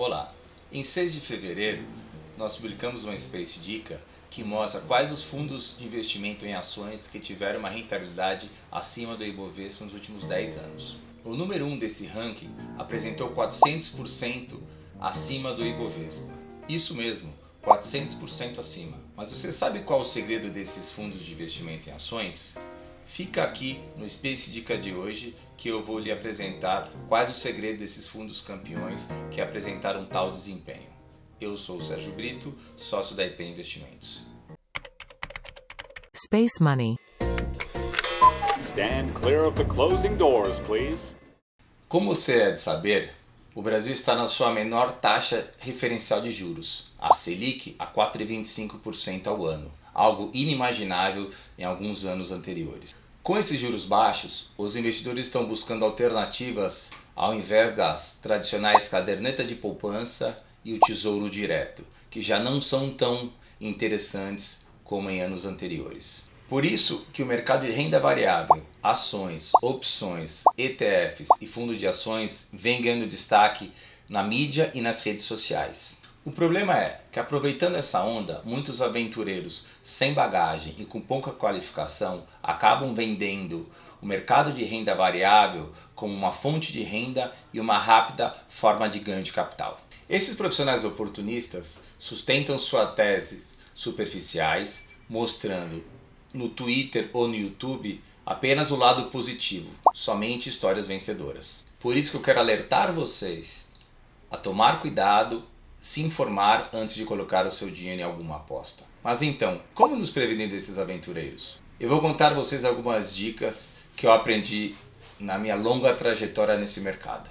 Olá! Em 6 de fevereiro, nós publicamos uma Space Dica que mostra quais os fundos de investimento em ações que tiveram uma rentabilidade acima do Ibovespa nos últimos 10 anos. O número 1 desse ranking apresentou 400% acima do Ibovespa. Isso mesmo, 400% acima. Mas você sabe qual o segredo desses fundos de investimento em ações? Fica aqui no Space Dica de hoje que eu vou lhe apresentar quais os segredos desses fundos campeões que apresentaram tal desempenho. Eu sou o Sérgio Brito, sócio da IP Investimentos. Space Money. Stand clear of the closing doors, please. Como você é de saber, o Brasil está na sua menor taxa referencial de juros, a Selic, a 4,25% ao ano, algo inimaginável em alguns anos anteriores. Com esses juros baixos, os investidores estão buscando alternativas ao invés das tradicionais caderneta de poupança e o tesouro direto, que já não são tão interessantes como em anos anteriores. Por isso que o mercado de renda variável, ações, opções, ETFs e fundo de ações vem ganhando destaque na mídia e nas redes sociais. O problema é que, aproveitando essa onda, muitos aventureiros sem bagagem e com pouca qualificação acabam vendendo o mercado de renda variável como uma fonte de renda e uma rápida forma de ganho de capital. Esses profissionais oportunistas sustentam suas teses superficiais, mostrando no Twitter ou no YouTube apenas o lado positivo, somente histórias vencedoras. Por isso que eu quero alertar vocês a tomar cuidado, se informar antes de colocar o seu dinheiro em alguma aposta. Mas então, como nos prevenir desses aventureiros? Eu vou contar a vocês algumas dicas que eu aprendi na minha longa trajetória nesse mercado.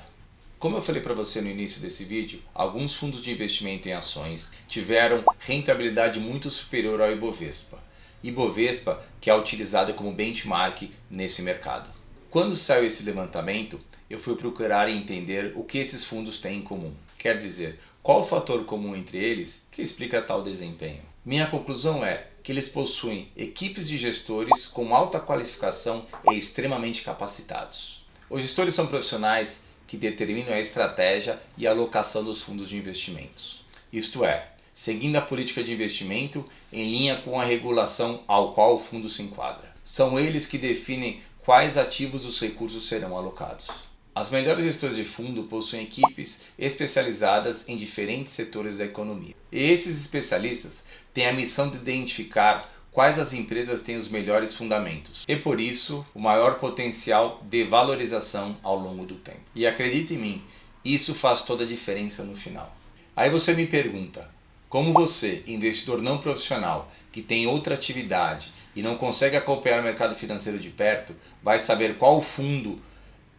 Como eu falei para você no início desse vídeo, alguns fundos de investimento em ações tiveram rentabilidade muito superior ao Ibovespa. Ibovespa que é utilizado como benchmark nesse mercado. Quando saiu esse levantamento, eu fui procurar entender o que esses fundos têm em comum. Quer dizer, qual o fator comum entre eles que explica tal desempenho? Minha conclusão é que eles possuem equipes de gestores com alta qualificação e extremamente capacitados. Os gestores são profissionais que determinam a estratégia e a alocação dos fundos de investimentos. Isto é, seguindo a política de investimento em linha com a regulação ao qual o fundo se enquadra. São eles que definem quais ativos os recursos serão alocados. As melhores gestoras de fundo possuem equipes especializadas em diferentes setores da economia. E esses especialistas têm a missão de identificar quais as empresas têm os melhores fundamentos e, por isso, o maior potencial de valorização ao longo do tempo. E acredite em mim, isso faz toda a diferença no final. Aí você me pergunta, como você, investidor não profissional, que tem outra atividade e não consegue acompanhar o mercado financeiro de perto, vai saber qual fundo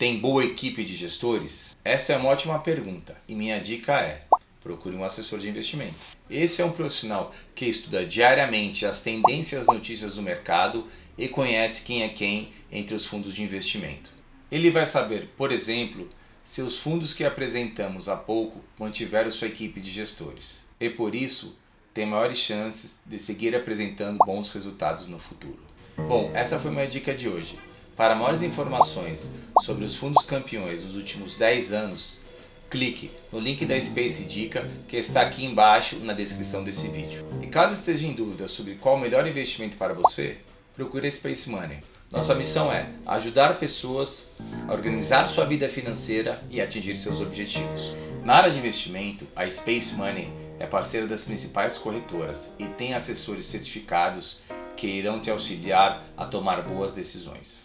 tem boa equipe de gestores? Essa é uma ótima pergunta e minha dica é: procure um assessor de investimento. Esse é um profissional que estuda diariamente as tendências e notícias do mercado e conhece quem é quem entre os fundos de investimento. Ele vai saber, por exemplo, se os fundos que apresentamos há pouco mantiveram sua equipe de gestores e, por isso, tem maiores chances de seguir apresentando bons resultados no futuro. Bom, essa foi minha dica de hoje. Para maiores informações sobre os fundos campeões dos últimos 10 anos, clique no link da Space Dica que está aqui embaixo na descrição desse vídeo. E caso esteja em dúvida sobre qual o melhor investimento para você, procure a Space Money. Nossa missão é ajudar pessoas a organizar sua vida financeira e atingir seus objetivos. Na área de investimento, a Space Money é parceira das principais corretoras e tem assessores certificados que irão te auxiliar a tomar boas decisões.